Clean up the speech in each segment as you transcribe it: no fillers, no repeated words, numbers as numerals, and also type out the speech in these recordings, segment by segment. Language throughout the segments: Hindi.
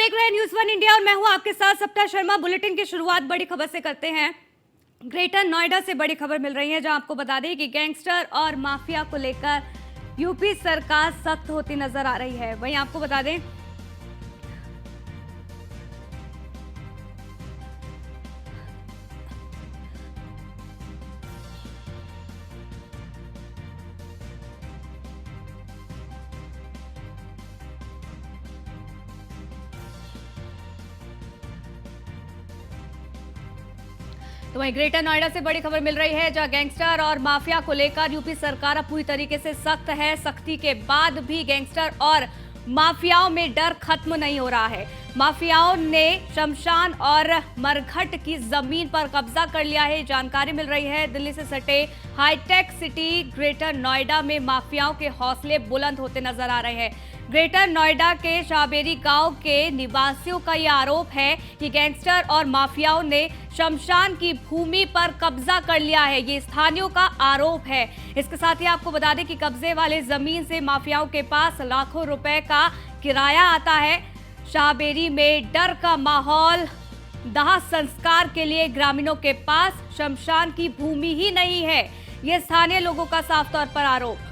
देख रहे हैं न्यूज़ वन इंडिया और मैं हूं आपके साथ सप्ताह शर्मा। बुलेटिन की शुरुआत बड़ी खबर से करते हैं। ग्रेटर नोएडा से बड़ी खबर मिल रही है, जहां आपको बता दें कि गैंगस्टर और माफिया को लेकर यूपी सरकार सख्त होती नजर आ रही है। वहीं आपको बता दें तो वहीं ग्रेटर नोएडा से बड़ी खबर मिल रही है, जहां गैंगस्टर और माफिया को लेकर यूपी सरकार अब पूरी तरीके से सख्त है। सख्ती के बाद भी गैंगस्टर और माफियाओं में डर खत्म नहीं हो रहा है। माफियाओं ने शमशान और मरघट की जमीन पर कब्जा कर लिया है। जानकारी मिल रही है दिल्ली से सटे हाईटेक सिटी ग्रेटर नोएडा में माफियाओं के हौसले बुलंद होते नजर आ रहे हैं। ग्रेटर नोएडा के शाहबेरी गांव के निवासियों का यह आरोप है कि गैंगस्टर और माफियाओं ने शमशान की भूमि पर कब्जा कर लिया है। ये स्थानीयों का आरोप है। इसके साथ ही आपको बता दें कि कब्जे वाले जमीन से माफियाओं के पास लाखों रुपए का किराया आता है। शाहबेरी में डर का माहौल। दाह संस्कार के लिए ग्रामीणों के पास शमशान की भूमि ही नहीं है, ये स्थानीय लोगों का साफ तौर पर आरोप।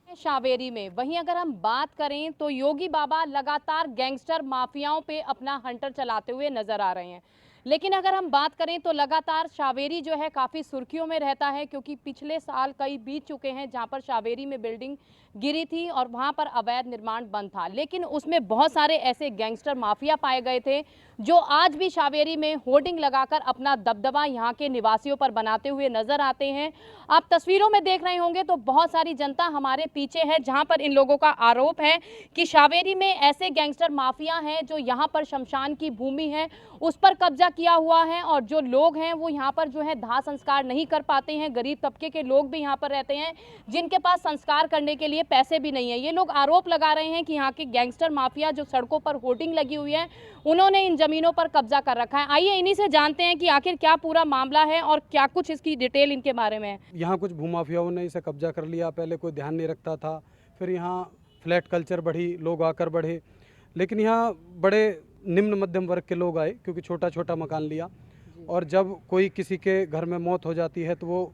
शाहबेरी में वहीं अगर हम बात करें तो योगी बाबा लगातार गैंगस्टर माफियाओं पे अपना हंटर चलाते हुए नजर आ रहे हैं। लेकिन अगर हम बात करें तो लगातार शाहबेरी जो है काफ़ी सुर्खियों में रहता है, क्योंकि पिछले साल कई बीत चुके हैं जहां पर शाहबेरी में बिल्डिंग गिरी थी और वहां पर अवैध निर्माण बंद था। लेकिन उसमें बहुत सारे ऐसे गैंगस्टर माफिया पाए गए थे जो आज भी शाहबेरी में होर्डिंग लगाकर अपना दबदबा यहाँ के निवासियों पर बनाते हुए नजर आते हैं। आप तस्वीरों में देख रहे होंगे तो बहुत सारी जनता हमारे पीछे है, जहां पर इन लोगों का आरोप है कि शाहबेरी में ऐसे गैंगस्टर माफिया हैं जो यहाँ पर शमशान की भूमि है उस पर कब्जा किया हुआ है, और जो लोग हैं वो यहाँ पर जो है दाह संस्कार नहीं कर पाते हैं। गरीब तबके के लोग भी यहाँ पर रहते हैं जिनके पास संस्कार करने के लिए पैसे भी नहीं है। ये लोग आरोप लगा रहे हैं कि यहाँ के गैंगस्टर माफिया जो सड़कों पर होर्डिंग लगी हुई है उन्होंने इन जमीनों पर कब्जा कर रखा है। आइए इन्हीं से जानते हैं कि आखिर क्या पूरा मामला है और क्या कुछ इसकी डिटेल इनके बारे में है। यहाँ कुछ भूमाफियाओं ने इसे कब्जा कर लिया। पहले कोई ध्यान नहीं रखता था, फिर यहाँ फ्लैट कल्चर बढ़ी, लोग आकर बढ़े। लेकिन यहाँ बड़े निम्न मध्यम वर्ग के लोग आए, क्योंकि छोटा छोटा मकान लिया। और जब कोई किसी के घर में मौत हो जाती है तो वो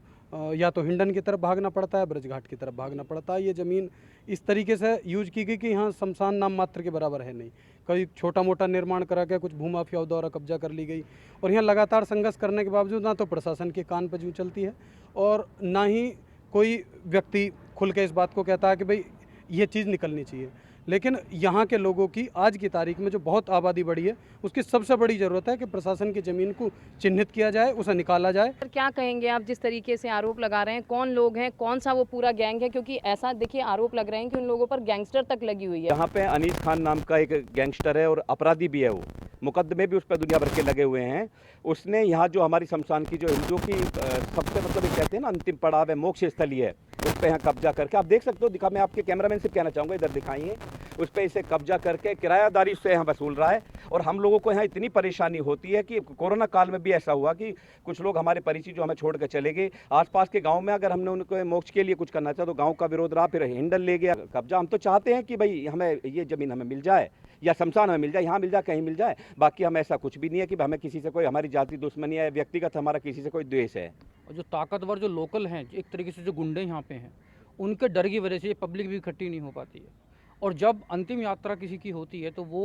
या तो हिंडन की तरफ भागना पड़ता है, ब्रजघाट की तरफ भागना पड़ता है। ये ज़मीन इस तरीके से यूज की गई कि यहाँ शमशान नाम मात्र के बराबर है नहीं। कई छोटा मोटा निर्माण करा के कुछ भूमाफियाओं द्वारा कब्जा कर ली गई। और यहाँ लगातार संघर्ष करने के बावजूद ना तो प्रशासन के कान पर जूं चलती है और ना ही कोई व्यक्ति खुल के इस बात को कहता है कि भाई ये चीज़ निकलनी चाहिए। लेकिन यहाँ के लोगों की आज की तारीख में जो बहुत आबादी बढ़ी है, उसकी सबसे बड़ी ज़रूरत है कि प्रशासन की ज़मीन को चिन्हित किया जाए, उसे निकाला जाए। क्या कहेंगे आप, जिस तरीके से आरोप लगा रहे हैं, कौन लोग हैं, कौन सा वो पूरा गैंग है? क्योंकि ऐसा देखिए आरोप लग रहे हैं कि उन लोगों पर गैंगस्टर तक लगी हुई है। यहाँ पे अनीस खान नाम का एक गैंगस्टर है और अपराधी भी है, वो मुकदमे भी उस पर दुनिया भर के लगे हुए हैं। उसने यहाँ जो हमारी शमशान की जो हिंदुओं की सबसे मतलब ये कहते हैं ना अंतिम पड़ाव है, मोक्ष स्थली है, उस पर यहाँ कब्जा करके आप देख सकते हो। दिखा, मैं आपके कैमरामैन से कहना चाहूँगा, इधर दिखाइए। उस पर इसे कब्जा करके किरायादारी से यहाँ वसूल रहा है। और हम लोगों को यहाँ इतनी परेशानी होती है कि कोरोना काल में भी ऐसा हुआ कि कुछ लोग हमारे परिचित जो हमें छोड़ कर चले गए। आसपास के गांव में अगर हमने उनको मोक्ष के लिए कुछ करना चाहा तो गांव का विरोध रहा, फिर हिंडन ले गया कब्जा। हम तो चाहते हैं कि भाई हमें ये ज़मीन हमें मिल जाए या शमशान हमें मिल जाए, यहाँ मिल जाए, कहीं मिल जाए। बाकी हम ऐसा कुछ भी नहीं है कि हमें किसी से कोई हमारी जाति दुश्मनी है, व्यक्तिगत हमारा किसी से कोई द्वेष है। और जो ताकतवर जो लोकल हैं, एक तरीके से जो गुंडे यहाँ पे हैं, उनके डर की वजह से ये पब्लिक भी इकट्ठी नहीं हो पाती है। और जब अंतिम यात्रा किसी की होती है तो वो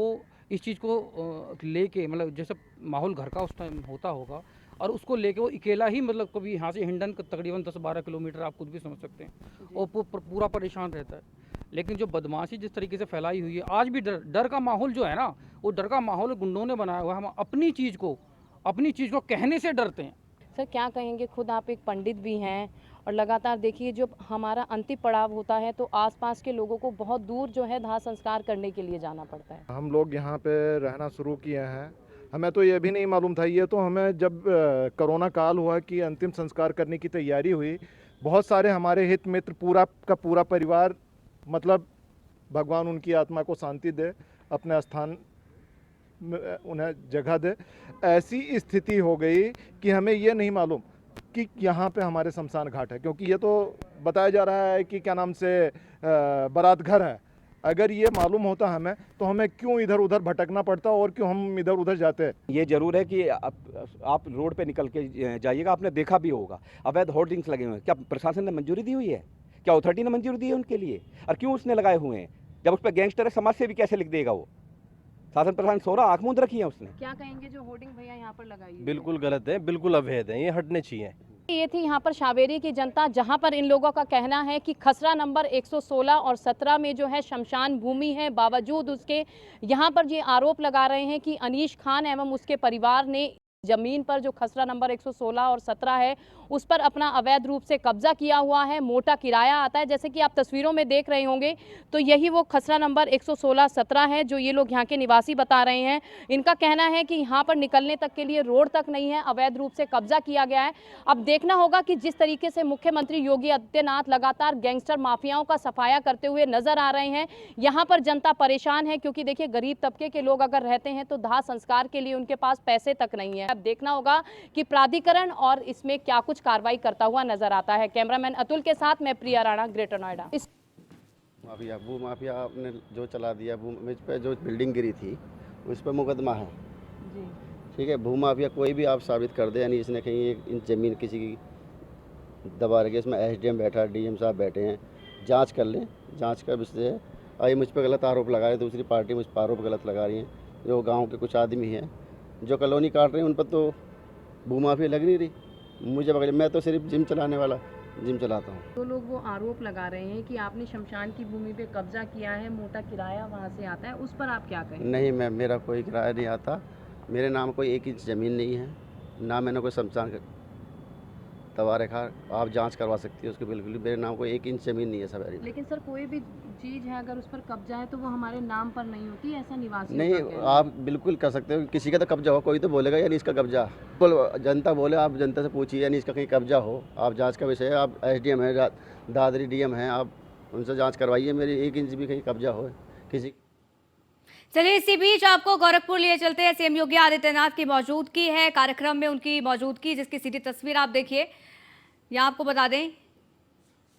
इस चीज़ को लेके, मतलब जैसे माहौल घर का उस टाइम होता होगा, और उसको लेके वो अकेला ही, मतलब कभी यहाँ से हिंडन तकरीबन 10-12 किलोमीटर आप खुद भी समझ सकते हैं, और पूरा परेशान रहता है। लेकिन जो बदमाशी जिस तरीके से फैलाई हुई है, आज भी डर का माहौल जो है ना, वो डर का माहौल गुंडों ने बनाया हुआ है। हम अपनी चीज़ को कहने से डरते हैं। सर क्या कहेंगे, खुद आप एक पंडित भी हैं और लगातार देखिए जो हमारा अंतिम पड़ाव होता है तो आसपास के लोगों को बहुत दूर जो है दाह संस्कार करने के लिए जाना पड़ता है। हम लोग यहाँ पे रहना शुरू किए हैं। हमें तो ये भी नहीं मालूम था, ये तो हमें जब कोरोना काल हुआ कि अंतिम संस्कार करने की तैयारी हुई, बहुत सारे हमारे हित मित्र, पूरा का पूरा परिवार, मतलब भगवान उनकी आत्मा को शांति दे, अपने स्थान उन्हें जगह दे, ऐसी स्थिति हो गई कि हमें ये नहीं मालूम कि यहाँ पे हमारे शमशान घाट है। क्योंकि ये तो बताया जा रहा है कि क्या नाम से बारात घर है, अगर ये मालूम होता हमें तो हमें क्यों इधर उधर भटकना पड़ता और क्यों हम इधर उधर जाते हैं। ये जरूर है कि आप रोड पे निकल के जाइएगा, आपने देखा भी होगा अवैध होर्डिंग्स लगे हुए हैं। क्या प्रशासन ने मंजूरी दी हुई है? क्या अथॉरिटी ने मंजूरी दी है उनके लिए? और क्यों उसने लगाए हुए हैं? जब उस पर गैंगस्टर है, समाज से भी कैसे लिख देगा वो? शासन प्रशासन सोरा आंख मूंद रखी है उसने। क्या कहेंगे जो होर्डिंग भैया यहाँ पर लगाई है? बिल्कुल गलत है, बिल्कुल अवैध है, ये हटने चाहिए। ये थी यहाँ पर शावेरी की जनता, जहाँ पर इन लोगों का कहना है कि खसरा नंबर 116 और 17 में जो है शमशान भूमि है, बावजूद उसके यहाँ पर ये आरोप लगा रहे हैं कि अनीश खान एवं उसके परिवार ने जमीन पर जो खसरा नंबर 116 और 17 है उस पर अपना अवैध रूप से कब्जा किया हुआ है। मोटा किराया आता है, जैसे कि आप तस्वीरों में देख रहे होंगे तो यही वो खसरा नंबर 116-17 है जो ये लोग यहाँ के निवासी बता रहे हैं। इनका कहना है कि यहाँ पर निकलने तक के लिए रोड तक नहीं है, अवैध रूप से कब्जा किया गया है। अब देखना होगा कि जिस तरीके से मुख्यमंत्री योगी आदित्यनाथ लगातार गैंगस्टर माफियाओं का सफाया करते हुए नजर आ रहे हैं, यहाँ पर जनता परेशान है क्योंकि देखिए गरीब तबके के लोग अगर रहते हैं तो दाह संस्कार के लिए उनके पास पैसे तक नहीं है। अब देखना होगा कि प्राधिकरण और इसमें क्या कुछ कार्रवाई करता हुआ नजर आता है। कैमरामैन अतुल के साथ मैं प्रिया राणा, ग्रेटर नोएडा। माफिया भू माफिया आपने जो चला दिया, भू इस पर जो बिल्डिंग गिरी थी उस पर मुकदमा है जी। ठीक है। भू माफिया कोई भी आप साबित कर दे, यानी इसने कहीं एक इंच ज़मीन किसी की दबा रखी, इसमें एसडीएम बैठा, डीएम साहब बैठे हैं, जांच कर लें। जांच का विषय है। और ये मुझ पर गलत आरोप लगा रहे हैं, दूसरी पार्टी मुझ पर आरोप गलत लगा रही है। जो गाँव के कुछ आदमी हैं जो कॉलोनी काट रहे हैं उन पर तो भू माफिया लग नहीं रही। मुझे बगैर, मैं तो सिर्फ जिम चलाने वाला, जिम चलाता हूँ। तो लोग वो आरोप लगा रहे हैं कि आपने शमशान की भूमि पे कब्जा किया है, मोटा किराया वहाँ से आता है, उस पर आप क्या कहें? नहीं, मेरा कोई किराया नहीं आता, मेरे नाम कोई 1 इंच ज़मीन नहीं है, ना मैंने कोई शमशान दबा रखा। आप जांच करवा सकती है उसकी, बिल्कुल मेरे नाम कोई 1 इंच ज़मीन नहीं है सवेरी। लेकिन सर कोई भी चीज़ है अगर उस पर कब्जा है तो वो हमारे नाम पर नहीं होती, ऐसा निवासी नहीं, आप बिल्कुल कर सकते हो। किसी का तो कब्जा हो, कोई तो बोलेगा यानी इसका कब्जा, जनता बोले, आप जनता से पूछिए यानी इसका कहीं कब्जा हो। आप जांच का विषय है, आप एसडीएम है, दादरी डीएम है, आप उनसे जांच करवाइए मेरी 1 इंच भी कहीं कब्जा हो किसी। चलिए, इसी बीच आपको गोरखपुर लिए चलते हैं। सीएम योगी आदित्यनाथ की मौजूदगी है कार्यक्रम में, उनकी मौजूदगी जिसकी सीधी तस्वीर आप देखिए। यहाँ आपको बता दें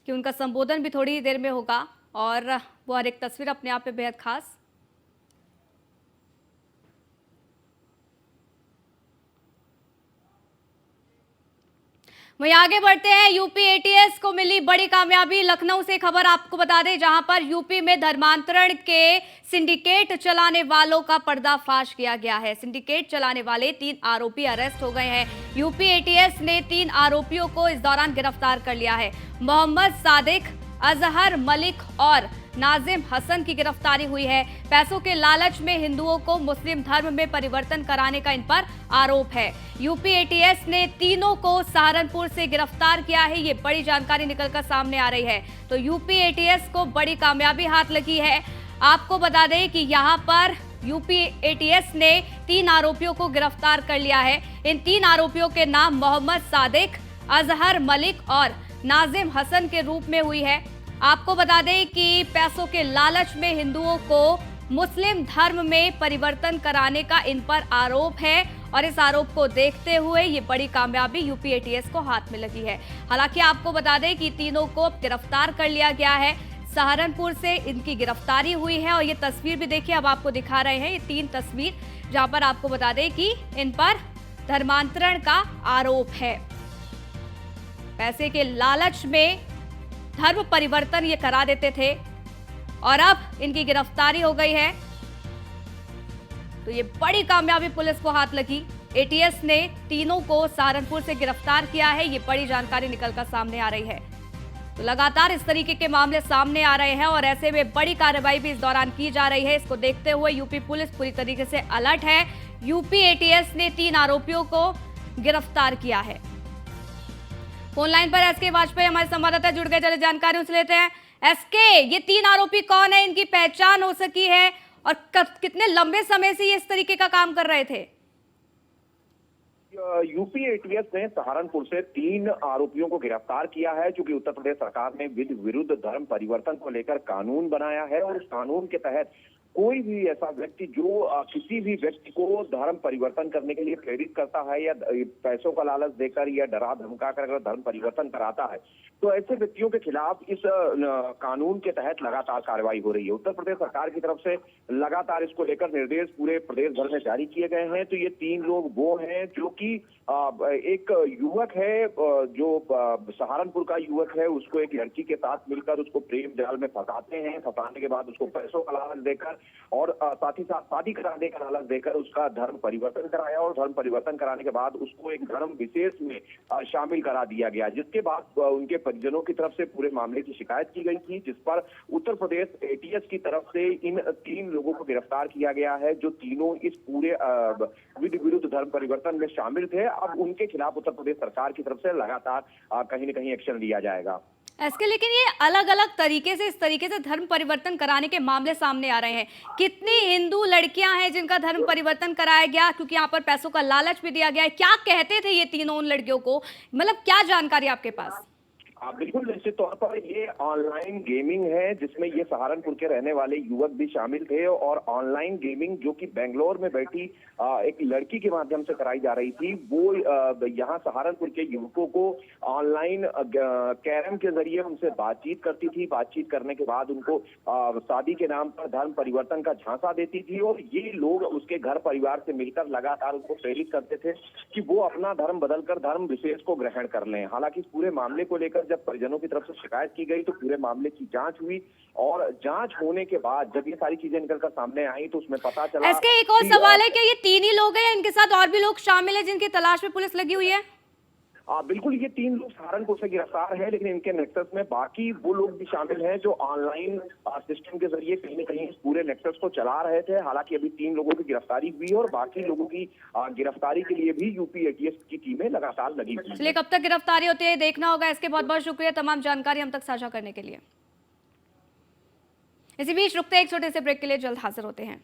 कि उनका संबोधन भी थोड़ी देर में होगा और वो हर एक तस्वीर अपने आप में बेहद खास। वहीं आगे बढ़ते हैं, यूपी एटीएस को मिली बड़ी कामयाबी। लखनऊ से खबर आपको बता दें, जहां पर यूपी में धर्मांतरण के सिंडिकेट चलाने वालों का पर्दाफाश किया गया है। सिंडिकेट चलाने वाले 3 आरोपी अरेस्ट हो गए हैं। यूपी एटीएस ने 3 आरोपियों को इस दौरान गिरफ्तार कर लिया है। मोहम्मद सादिक, अजहर मलिक और नाजिम हसन की गिरफ्तारी हुई है। पैसों के लालच में हिंदुओं को मुस्लिम धर्म में परिवर्तन कराने का इन पर आरोप है। यूपी एटीएस ने तीनों को सहारनपुर से गिरफ्तार किया है। ये बड़ी जानकारी निकलकर सामने आ रही है। तो यूपी एटीएस को बड़ी कामयाबी हाथ लगी है। आपको बता दें कि यहाँ पर यूपी एटीएस ने 3 आरोपियों को गिरफ्तार कर लिया है। इन 3 आरोपियों के नाम मोहम्मद सादिक, अजहर मलिक और नाजिम हसन के रूप में हुई है। आपको बता दें कि पैसों के लालच में हिंदुओं को मुस्लिम धर्म में परिवर्तन कराने का इन पर आरोप है और इस आरोप को देखते हुए ये बड़ी कामयाबी यूपी एटीएस को हाथ में लगी है। हालांकि आपको बता दें कि तीनों को गिरफ्तार कर लिया गया है। सहारनपुर से इनकी गिरफ्तारी हुई है और ये तस्वीर भी देखिए, अब आपको दिखा रहे हैं ये 3 तस्वीर, जहां पर आपको बता दें कि इन पर धर्मांतरण का आरोप है। पैसे के लालच में धर्म परिवर्तन ये करा देते थे और अब इनकी गिरफ्तारी हो गई है। तो ये बड़ी कामयाबी पुलिस को हाथ लगी। एटीएस ने तीनों को सहारनपुर से गिरफ्तार किया है। ये बड़ी जानकारी निकलकर सामने आ रही है। तो लगातार इस तरीके के मामले सामने आ रहे हैं और ऐसे में बड़ी कार्रवाई भी इस दौरान की जा रही है। इसको देखते हुए यूपी पुलिस पूरी तरीके से अलर्ट है। यूपी एटीएस ने 3 आरोपियों को गिरफ्तार किया है। फोन लाइन पर एसके वाजपेयी हमारे संवाददाता जुड़ गए, चले जानकारी उनसे लेते हैं। एसके, ये 3 आरोपी कौन है, इनकी पहचान हो सकी है और कितने लंबे समय से ये इस तरीके का काम कर रहे थे? यूपी एटीएस ने सहारनपुर से 3 आरोपियों को गिरफ्तार किया है, क्योंकि उत्तर प्रदेश सरकार ने विरुद्ध धर्म परिवर्तन को लेकर कानून बनाया है और उस कानून के तहत कोई भी ऐसा व्यक्ति जो किसी भी व्यक्ति को धर्म परिवर्तन करने के लिए प्रेरित करता है या पैसों का लालच देकर या डरा धमका कर अगर धर्म परिवर्तन कराता है, तो ऐसे व्यक्तियों के खिलाफ इस कानून के तहत लगातार कार्रवाई हो रही है। उत्तर प्रदेश सरकार की तरफ से लगातार इसको लेकर निर्देश पूरे प्रदेश भर में जारी किए गए हैं। तो ये 3 लोग वो हैं जो कि एक युवक है, जो सहारनपुर का युवक है, उसको एक लड़की के साथ मिलकर उसको प्रेम जाल में फंसाते हैं। फंसाने के बाद उसको पैसों का लालच देकर और साथ ही साथ शादी कराने का लालच देकर उसका धर्म परिवर्तन कराया और धर्म परिवर्तन कराने के बाद उसको एक धर्म विशेष में शामिल करा दिया गया, जिसके बाद उनके परिजनों की तरफ से पूरे मामले की शिकायत की गई थी, जिस पर उत्तर प्रदेश एटीएस की तरफ से इन 3 लोगों को गिरफ्तार किया गया है, जो तीनों इस पूरे विधि विरुद्ध धर्म परिवर्तन में शामिल थे। अब उनके खिलाफ उत्तर प्रदेश सरकार की तरफ से लगातार कहीं न कहीं एक्शन लिया जाएगा। इसके लेकिन ये अलग अलग तरीके से इस तरीके से धर्म परिवर्तन कराने के मामले सामने आ रहे हैं। कितनी हिंदू लड़कियां हैं जिनका धर्म परिवर्तन कराया गया क्योंकि यहाँ पर पैसों का लालच भी दिया गया है? क्या कहते थे ये तीनों उन लड़कियों को, मतलब क्या जानकारी आपके पास? बिल्कुल निश्चित तौर पर ये ऑनलाइन गेमिंग है, जिसमें ये सहारनपुर के रहने वाले युवक भी शामिल थे और ऑनलाइन गेमिंग जो कि बेंगलोर में बैठी एक लड़की के माध्यम से कराई जा रही थी, वो यहाँ सहारनपुर के युवकों को ऑनलाइन कैरम के जरिए उनसे बातचीत करती थी। बातचीत करने के बाद उनको शादी के नाम पर धर्म परिवर्तन का झांसा देती थी और ये लोग उसके घर परिवार से मिलकर लगातार उनको प्रेरित करते थे कि वो अपना धर्म बदलकर धर्म विशेष को ग्रहण कर लें। हालांकि इस पूरे मामले को लेकर जब परिजनों की तरफ से शिकायत की गई तो पूरे मामले की जांच हुई और जांच होने के बाद जब ये सारी चीजें निकलकर सामने आई तो उसमें पता चला। इसके एक और सवाल है कि ये 3 ही लोग हैं या इनके साथ और भी लोग शामिल हैं जिनकी तलाश में पुलिस लगी हुई है? बिल्कुल, ये 3 लोग सहारनपुर से गिरफ्तार हैं, लेकिन इनके नेक्सस में बाकी वो लोग भी शामिल हैं जो ऑनलाइन सिस्टम के जरिए कहीं न कहीं इस पूरे नेक्सस को चला रहे थे। हालांकि अभी 3 लोगों की गिरफ्तारी हुई है और बाकी लोगों की गिरफ्तारी के लिए भी यूपी एटीएस की टीमें लगातार लगी हुई हैं। चलिए, कब तक गिरफ्तारी होती है देखना होगा। इसके बहुत बहुत शुक्रिया तमाम जानकारी हम तक साझा करने के लिए। इसी बीच रुकते एक छोटे से ब्रेक के लिए, जल्द हाजिर होते हैं।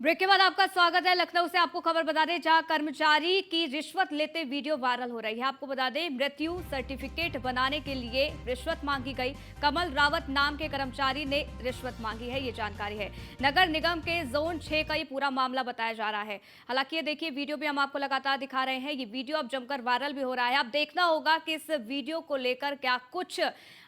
ब्रेक के बाद आपका स्वागत है। लखनऊ से आपको खबर बता दें, जहां कर्मचारी की रिश्वत लेते वीडियो वायरल हो रही है। आपको बता दें, मृत्यु सर्टिफिकेट बनाने के लिए रिश्वत मांगी गई। कमल रावत नाम के कर्मचारी ने रिश्वत मांगी है, ये जानकारी है। नगर निगम के जोन 6 का ये पूरा मामला बताया जा रहा है। हालांकि ये देखिए, वीडियो भी हम आपको लगातार दिखा रहे हैं। ये वीडियो अब जमकर वायरल भी हो रहा है। अब देखना होगा कि इस वीडियो को लेकर क्या कुछ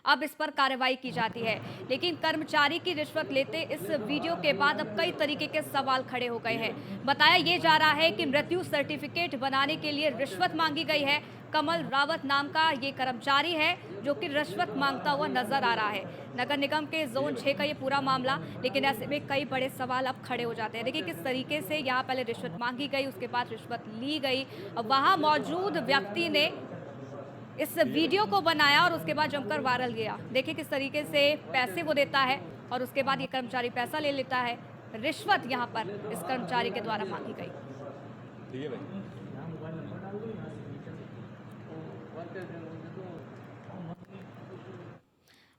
अब इस पर कार्रवाई की जाती है। लेकिन कर्मचारी की रिश्वत लेते इस वीडियो के बाद अब कई तरीके के सवाल खड़े हो गए हैं। बताया ये जा रहा है कि मृत्यु सर्टिफिकेट बनाने के लिए रिश्वत मांगी गई है। कमल रावत नाम का ये कर्मचारी है जो कि रिश्वत मांगता हुआ नजर आ रहा है। नगर निगम के जोन 6 का ये पूरा मामला, लेकिन ऐसे में कई बड़े सवाल अब खड़े हो जाते हैं। देखिए किस तरीके से यहाँ पहले रिश्वत मांगी गई, उसके बाद रिश्वत ली गई। वहां मौजूद व्यक्ति ने इस वीडियो को बनाया और उसके बाद जमकर वायरल गया। देखिए किस तरीके से पैसे वो देता है और उसके बाद ये कर्मचारी पैसा ले लेता है। रिश्वत यहाँ पर इस कर्मचारी के द्वारा मांगी गई।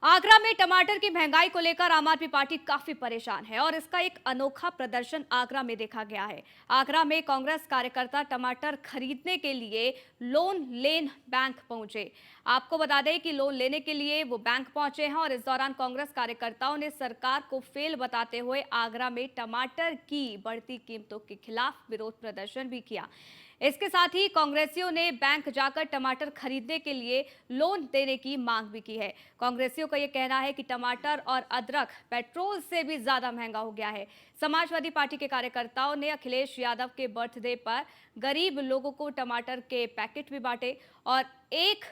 आगरा में टमाटर की महंगाई को लेकर आम आदमी पार्टी काफी परेशान है और इसका एक अनोखा प्रदर्शन आगरा में देखा गया है। आगरा में कांग्रेस कार्यकर्ता टमाटर खरीदने के लिए लोन लेन बैंक पहुंचे। आपको बता दें कि लोन लेने के लिए वो बैंक पहुंचे हैं और इस दौरान कांग्रेस कार्यकर्ताओं ने सरकार को फेल बताते हुए आगरा में टमाटर की बढ़ती कीमतों के खिलाफ विरोध प्रदर्शन भी किया। इसके साथ ही कांग्रेसियों ने बैंक जाकर टमाटर खरीदने के लिए लोन देने की मांग भी की है। कांग्रेसियों का यह कहना है कि टमाटर और अदरक पेट्रोल से भी ज्यादा महंगा हो गया है। समाजवादी पार्टी के कार्यकर्ताओं ने अखिलेश यादव के बर्थडे पर गरीब लोगों को टमाटर के पैकेट भी बांटे और एक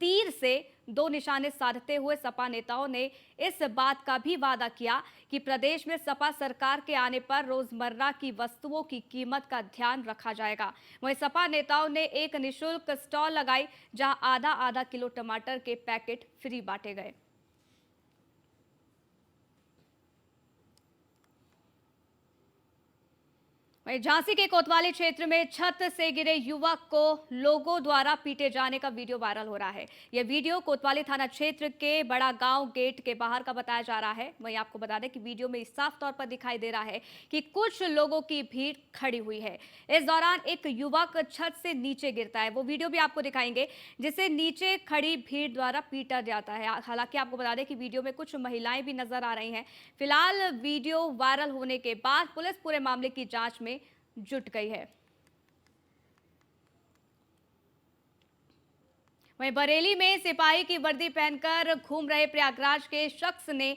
तीर से 2 निशाने साधते हुए सपा नेताओं ने इस बात का भी वादा किया कि प्रदेश में सपा सरकार के आने पर रोजमर्रा की वस्तुओं की कीमत का ध्यान रखा जाएगा। वहीं सपा नेताओं ने एक निःशुल्क स्टॉल लगाई जहां आधा किलो टमाटर के पैकेट फ्री बांटे गए। वहीं झांसी के कोतवाली क्षेत्र में छत से गिरे युवक को लोगों द्वारा पीटे जाने का वीडियो वायरल हो रहा है। यह वीडियो कोतवाली थाना क्षेत्र के बड़ा गांव गेट के बाहर का बताया जा रहा है। वहीं आपको बता दें कि वीडियो में साफ तौर पर दिखाई दे रहा है कि कुछ लोगों की भीड़ खड़ी हुई है। इस दौरान एक युवक छत से नीचे गिरता है। वो वीडियो भी आपको दिखाएंगे जिसे नीचे खड़ी भीड़ द्वारा पीटा जाता है। हालांकि आपको बता दें कि वीडियो में कुछ महिलाएं भी नजर आ रही हैं। फिलहाल वीडियो वायरल होने के बाद पुलिस पूरे मामले की जांच में जुट गई है। वहीं बरेली में सिपाही की वर्दी पहनकर घूम रहे प्रयागराज के शख्स ने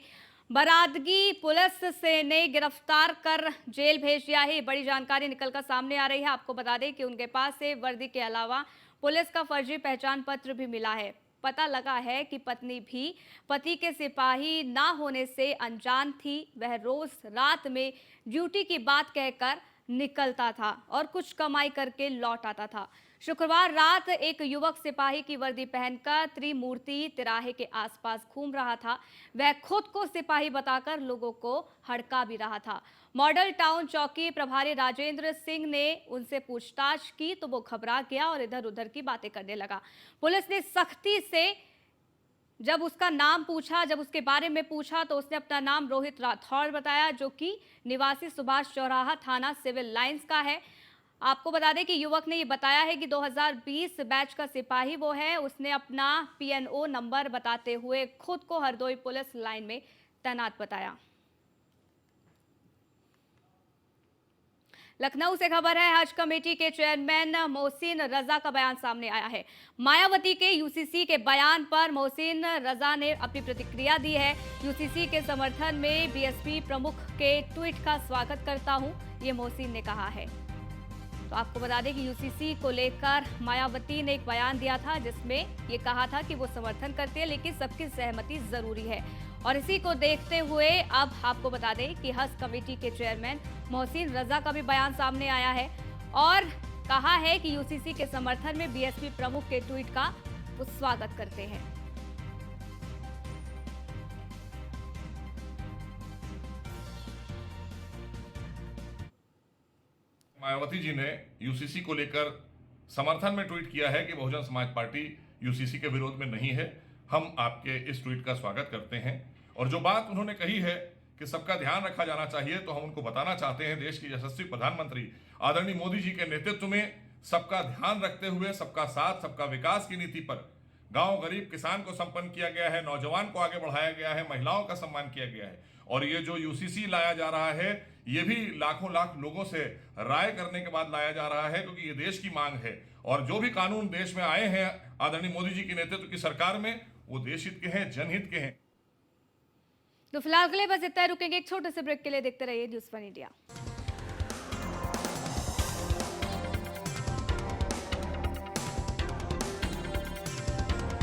बरादगी पुलिस से ने गिरफ्तार कर जेल भेज दिया है। बड़ी जानकारी निकलकर सामने आ रही है। आपको बता दें कि उनके पास से वर्दी के अलावा पुलिस का फर्जी पहचान पत्र भी मिला है। पता लगा है कि पत्नी भी पति के सिपाही ना होने से अनजान थी। वह रोज रात में ड्यूटी की बात कहकर निकलता था और कुछ कमाई करके लौट आता था। शुक्रवार रात एक युवक सिपाही की वर्दी पहनकर त्रिमूर्ति तिराहे के आसपास घूम रहा था। वह खुद को सिपाही बताकर लोगों को हड़का भी रहा था। मॉडल टाउन चौकी प्रभारी राजेंद्र सिंह ने उनसे पूछताछ की तो वो घबरा गया और इधर उधर की बातें करने लगा। पुलिस ने सख्ती से जब उसका नाम पूछा, जब उसके बारे में पूछा तो उसने अपना नाम रोहित राठौर बताया, जो कि निवासी सुभाष चौराहा थाना सिविल लाइंस का है। आपको बता दें कि युवक ने ये बताया है कि 2020 बैच का सिपाही वो है। उसने अपना PNO नंबर बताते हुए खुद को हरदोई पुलिस लाइन में तैनात बताया। लखनऊ से खबर है, हज कमेटी के चेयरमैन मोहसिन रजा का बयान सामने आया है। मायावती के UCC के बयान पर मोहसिन रजा ने अपनी प्रतिक्रिया दी है। UCC के समर्थन में BSP प्रमुख के ट्वीट का स्वागत करता हूं, ये मोहसिन ने कहा है। तो आपको बता दें कि UCC को लेकर मायावती ने एक बयान दिया था जिसमें ये कहा था कि वो समर्थन करते हैं लेकिन सबकी सहमति जरूरी है। और इसी को देखते हुए अब आपको बता दें कि हज कमेटी के चेयरमैन मोहसिन रजा का भी बयान सामने आया है और कहा है कि UCC के समर्थन में BSP प्रमुख के ट्वीट का वो स्वागत करते हैं। मायावती जी ने UCC को लेकर समर्थन में ट्वीट किया है कि बहुजन समाज पार्टी UCC के विरोध में नहीं है। हम आपके इस ट्वीट का स्वागत करते हैं और जो बात उन्होंने कही है कि सबका ध्यान रखा जाना चाहिए, तो हम उनको बताना चाहते हैं देश के यशस्वी प्रधानमंत्री आदरणीय मोदी जी के नेतृत्व में सबका ध्यान रखते हुए सबका साथ सबका विकास की नीति पर गांव गरीब किसान को संपन्न किया गया है, नौजवान को आगे बढ़ाया गया है, महिलाओं का सम्मान किया गया है। और ये जो UCC लाया जा रहा है ये भी लाखों लाख लोगों से राय करने के बाद लाया जा रहा है, क्योंकि ये देश की मांग है। और जो भी कानून देश में आए हैं आदरणीय मोदी जी के नेतृत्व की सरकार में, वो देश हित के हैं, जनहित के हैं। तो फिलहाल के लिए बस इतना ही। रुकेंगे एक छोटे से ब्रेक के लिए। देखते रहिए न्यूज़ 1 इंडिया।